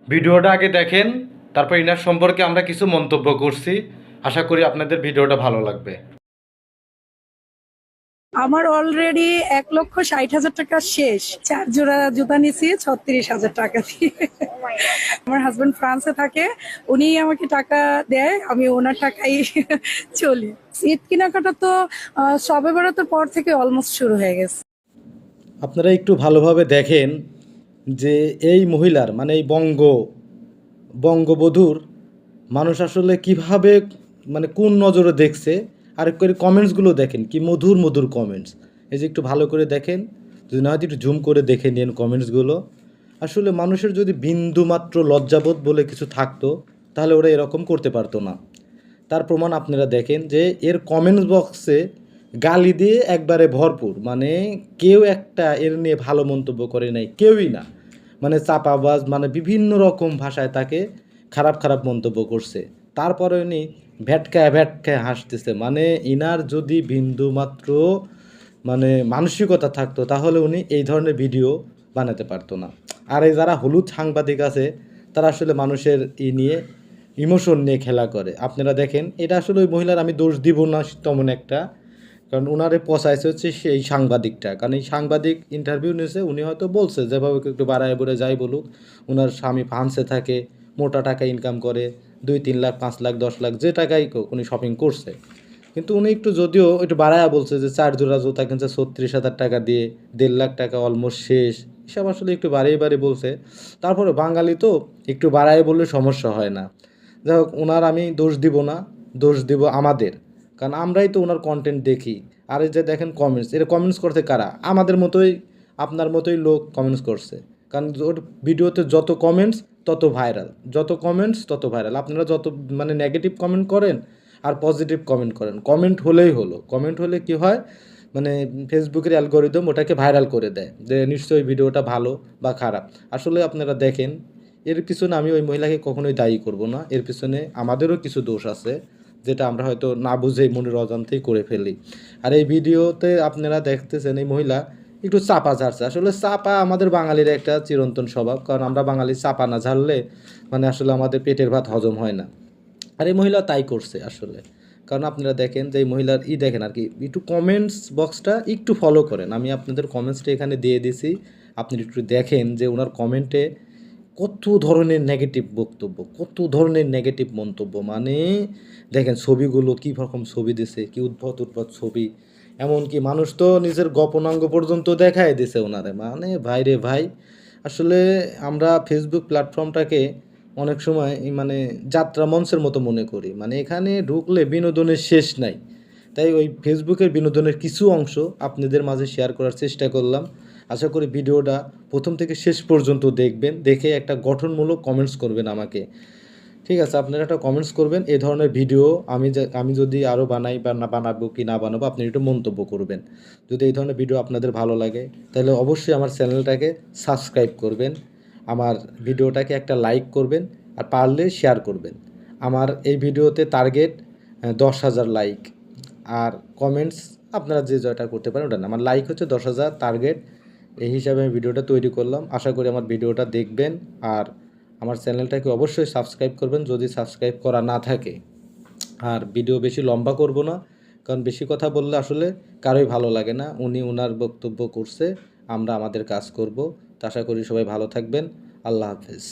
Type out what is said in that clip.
ভিডিওটা আগে দেখেন, তারপর ইনার সম্পর্কে আমরা কিছু মন্তব্য করছি। আশা করি আপনাদের ভিডিওটা ভালো লাগবে। আমার অলরেডি 1,60,000 টাকা শেষ। 4 জোড়া জুতা নিছি 36,000 টাকা দিয়ে। আমার হাজবেন্ড ফ্রান্সে থাকে, উনি আমাকে টাকা দেয়, আমি ওনার টাকাই চলি। ঈদ কেনাকাটা তো সবে বরাতের পর থেকে অলমোস্ট শুরু হয়ে গেছে। আপনারা একটু ভালোভাবে দেখেন যে এই মহিলার মানে এই বঙ্গবধূর মানুষ আসলে কিভাবে মানে কোন নজরে দেখছে। আর করে কমেন্টসগুলো দেখেন কি মধুর মধুর কমেন্টস। এই যে একটু ভালো করে দেখেন, যদি না হয়তো একটু জুম করে দেখে নিন কমেন্টসগুলো। আসলে মানুষের যদি বিন্দুমাত্র লজ্জাবোধ বলে কিছু থাকতো তাহলে ওরা এরকম করতে পারতো না। তার প্রমাণ আপনারা দেখেন যে এর কমেন্টস বক্সে গালি দিয়ে একবারে ভরপুর, মানে কেউ একটা এর নিয়ে ভালো মন্তব্য করে নাই, কেউই না। মানে চাপাবাজ, মানে বিভিন্ন রকম ভাষায় তাকে খারাপ খারাপ মন্তব্য করছে। তারপরে উনি ভ্যাটকায় ভ্যাটকায় হাসতেছে। মানে ইনার যদি বিন্দুমাত্র মানে মানসিকতা থাকতো তাহলে উনি এই ধরনের ভিডিও বানাতে পারতো না। আর এই যারা হলুদ সাংবাদিক আছে তারা আসলে মানুষের নিয়ে ইমোশন নিয়ে খেলা করে। আপনারা দেখেন, এটা আসলে ওই মহিলার আমি দোষ দিব না তেমন একটা, কারণ ওনারে পচাইছে হচ্ছে সেই সাংবাদিকটা। কারণ এই সাংবাদিক ইন্টারভিউ নিয়েছে, উনি হয়তো বলছে যেভাবে একটু বাড়ায় বেড়ে যাই বলুক, ওনার স্বামী ফ্রান্সে থাকে, মোটা টাকা ইনকাম করে, 2-3 লাখ 5 লাখ 10 লাখ যে টাকাই উনি শপিং করছে। কিন্তু উনি একটু যদিও একটু বাড়ায়া বলছে যে 4 জোড়া জুতা কিনছে 36,000 টাকা দিয়ে, 1.5 লাখ টাকা অলমোস্ট শেষ, এসব আসলে একটু বাড়িয়ে বাড়িয়ে বলছে। তারপরে বাঙালি তো একটু বাড়ায় বললে সমস্যা হয় না। যাই হোক, ওনার আমি দোষ দিব না, দোষ দিব আমাদের, কারণ আমরাই তো ওনার কন্টেন্ট দেখি। আর এই যে দেখেন কমেন্টস, এর কমেন্টস করতে কারা? আমাদের মতোই, আপনার মতোই লোক কমেন্টস করছে। কারণ ওর ভিডিওতে যত কমেন্টস তত ভাইরাল, যত কমেন্টস তত ভাইরাল। আপনারা যত মানে নেগেটিভ কমেন্ট করেন আর পজিটিভ কমেন্ট করেন, কমেন্ট হলেই হলো। কমেন্ট হলে কি হয়, মানে ফেসবুকের অ্যালগোরিদম ওটাকে ভাইরাল করে দেয় যে নিশ্চয়ই ভিডিওটা ভালো বা খারাপ। আসলে আপনারা দেখেন, এর পিছনে আমি ওই মহিলাকে কখনোই দায়ী করব না। এর পিছনে আমাদেরও কিছু দোষ আছে, যেটা আমরা হয়তো না বুঝেই মনের অজান্তেই করে ফেলি। আর এই ভিডিওতে আপনারা দেখতেছেন এই মহিলা একটু চাপা ঝাড়ছে। আসলে চাপা আমাদের বাঙালির একটা চিরন্তন স্বভাব, কারণ আমরা বাঙালি চাপা না ঝাড়লে মানে আসলে আমাদের পেটের ভাত হজম হয় না। আর এই মহিলা তাই করছে আসলে। কারণ আপনারা দেখেন যে এই মহিলার দেখেন আর কি, একটু কমেন্টস বক্সটা একটু ফলো করেন। আমি আপনাদের কমেন্টসটা এখানে দিয়ে দিছি, আপনি একটু দেখেন যে ওনার কমেন্টে কত ধরনের নেগেটিভ বক্তব্য, কত ধরনের নেগেটিভ মন্তব্য। মানে দেখেন ছবিগুলো কী রকম ছবি দিছে, কি উদ্ভট উদ্ভট ছবি। এমনকি মানুষ তো নিজের গোপনাঙ্গ পর্যন্ত দেখায় দিছে ওনারে। মানে ভাই রে ভাই, আসলে আমরা ফেসবুক প্ল্যাটফর্মটাকে অনেক সময় মানে যাত্রা মঞ্চের মতো মনে করি। মানে এখানে ঢুকলে বিনোদনের শেষ নাই। তাই ওই ফেসবুকের বিনোদনের কিছু অংশ আপনাদের মাঝে শেয়ার করার চেষ্টা করলাম। আশা করি ভিডিওটা প্রথম থেকে শেষ পর্যন্ত দেখবেন, দেখে একটা গঠনমূলক কমেন্টস করবেন আমাকে। ঠিক আছে, আপনারা একটা কমেন্টস করবেন এই ধরনের ভিডিও আমি যদি আরও বানাই বা না বানাবো কি না বানাবো, আপনি একটু মন্তব্য করবেন। যদি এই ধরনের ভিডিও আপনাদের ভালো লাগে তাহলে অবশ্যই আমার চ্যানেলটাকে সাবস্ক্রাইব করবেন, আমার ভিডিওটাকে একটা লাইক করবেন, আর পারলে শেয়ার করবেন। আমার এই ভিডিওতে টার্গেট 10,000 লাইক, আর কমেন্টস আপনারা যে জয়টা করতে পারেন ওটা না। আমার লাইক হচ্ছে 10,000 টার্গেট, এই হিসাবে আমি ভিডিওটা তৈরি করলাম। আশা করি আমার ভিডিওটা দেখবেন, আর আমার চ্যানেলটাকে অবশ্যই সাবস্ক্রাইব করবেন যদি সাবস্ক্রাইব করা না থাকে। আর ভিডিও বেশি লম্বা করব না, কারণ বেশি কথা বললে আসলে কারোই ভালো লাগে না। উনি ওনার বক্তব্য করছে, আমরা আমাদের কাজ করব। তা আশা করি সবাই ভালো থাকবেন। আল্লাহ হাফেজ।